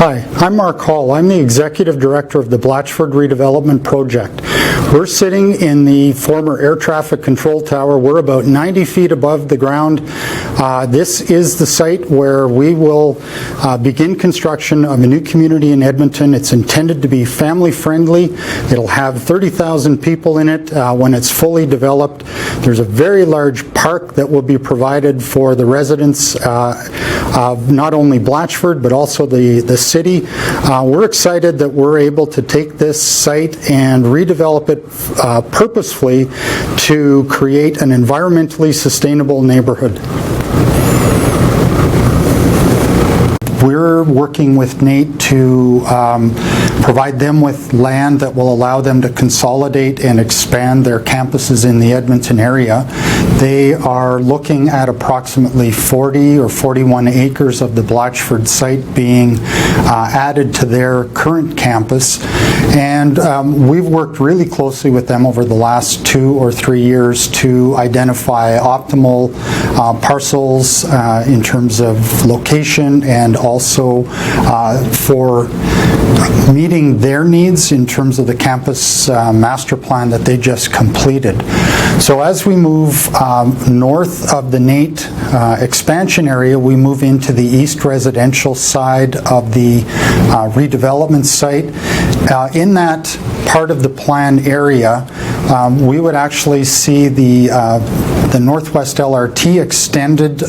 Hi, I'm Mark Hall. I'm the Executive Director of the Blatchford Redevelopment Project. We're sitting in the former air traffic control tower. We're about 90 feet above the ground. This is the site where we will begin construction of a new community in Edmonton. It's intended to be family friendly. It'll have 30,000 people in it when it's fully developed. There's a very large park that will be provided for the residents of not only Blatchford but also the city. We're excited that we're able to take this site and redevelop it purposefully to create an environmentally sustainable neighborhood. We're working with Nate to provide them with land that will allow them to consolidate and expand their campuses in the Edmonton area. They are looking at approximately 40 or 41 acres of the Blatchford site being added to their current campus. And we've worked really closely with them over the last 2 or 3 years to identify optimal parcels in terms of location and also for meeting their needs in terms of the campus master plan that they just completed. So as we move north of the Nate expansion area, we move into the east residential side of the redevelopment site. In that part of the plan area, we would actually see the Northwest LRT extended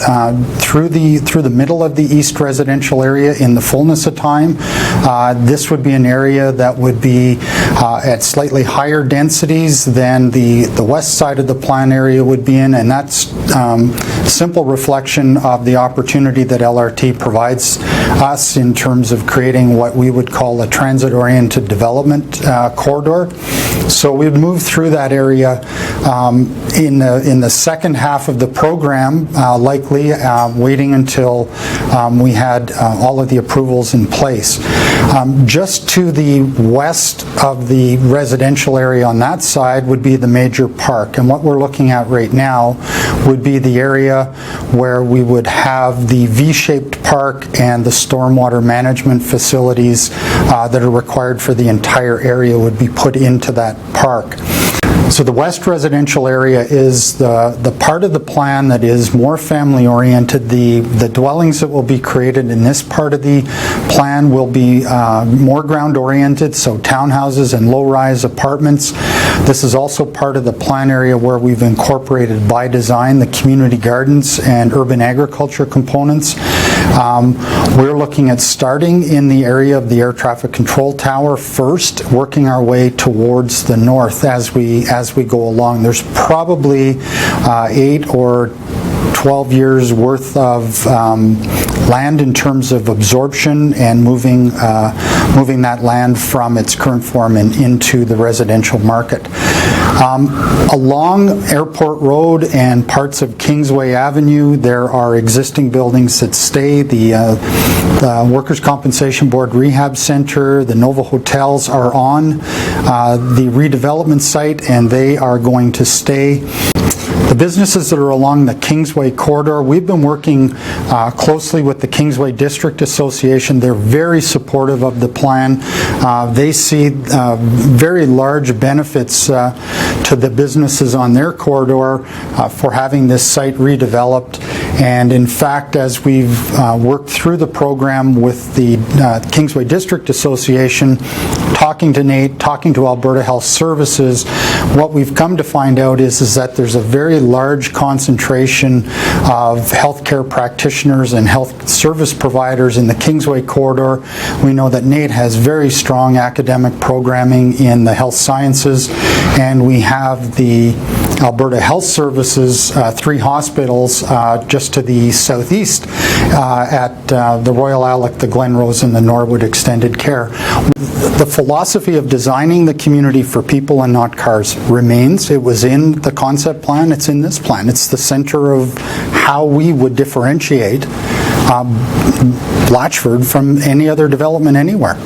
through the middle of the east residential area in the fullness of time. This would be an area that would be at slightly higher densities than the west side of the plan area would be in, and that's simple reflection of the opportunity that LRT provides us in terms of creating what we would call a transit-oriented development corridor. So we'd move through that area in the second half of the program, likely waiting until we had all of the approvals in place. Just to the west of the residential area on that side would be the major park, and what we're looking at right now would be the area where we would have the V-shaped park and the stormwater management facilities that are required for the entire area would be put into that park. So the west residential area is the part of the plan that is more family oriented. The dwellings that will be created in this part of the plan will be more ground oriented, so townhouses and low-rise apartments. This is also part of the plan area where we've incorporated by design the community gardens and urban agriculture components. We're looking at starting in the area of the air traffic control tower first, working our way towards the north as we go along. There's probably 8 or 12 years worth of land in terms of absorption and moving that land from its current form and into the residential market. Along Airport Road and parts of Kingsway Avenue, there are existing buildings that stay. The Workers' Compensation Board Rehab Center, the Nova Hotels are on the redevelopment site, and they are going to stay. The businesses that are along the Kingsway corridor, we've been working closely with the Kingsway District Association. They're very supportive of the plan. They see very large benefits to the businesses on their corridor for having this site redeveloped. And in fact, as we've worked through the program with the Kingsway District Association, talking to Nate, talking to Alberta Health Services, what we've come to find out is that there's a very large concentration of healthcare practitioners and health service providers in the Kingsway corridor. We know that Nate has very strong academic programming in the health sciences, and we have the Alberta Health Services, 3 hospitals just to the southeast at the Royal Alec, the Glenrose, and the Norwood Extended Care. The philosophy of designing the community for people and not cars remains. It was in the concept plan, it's in this plan. It's the center of how we would differentiate Blatchford from any other development anywhere.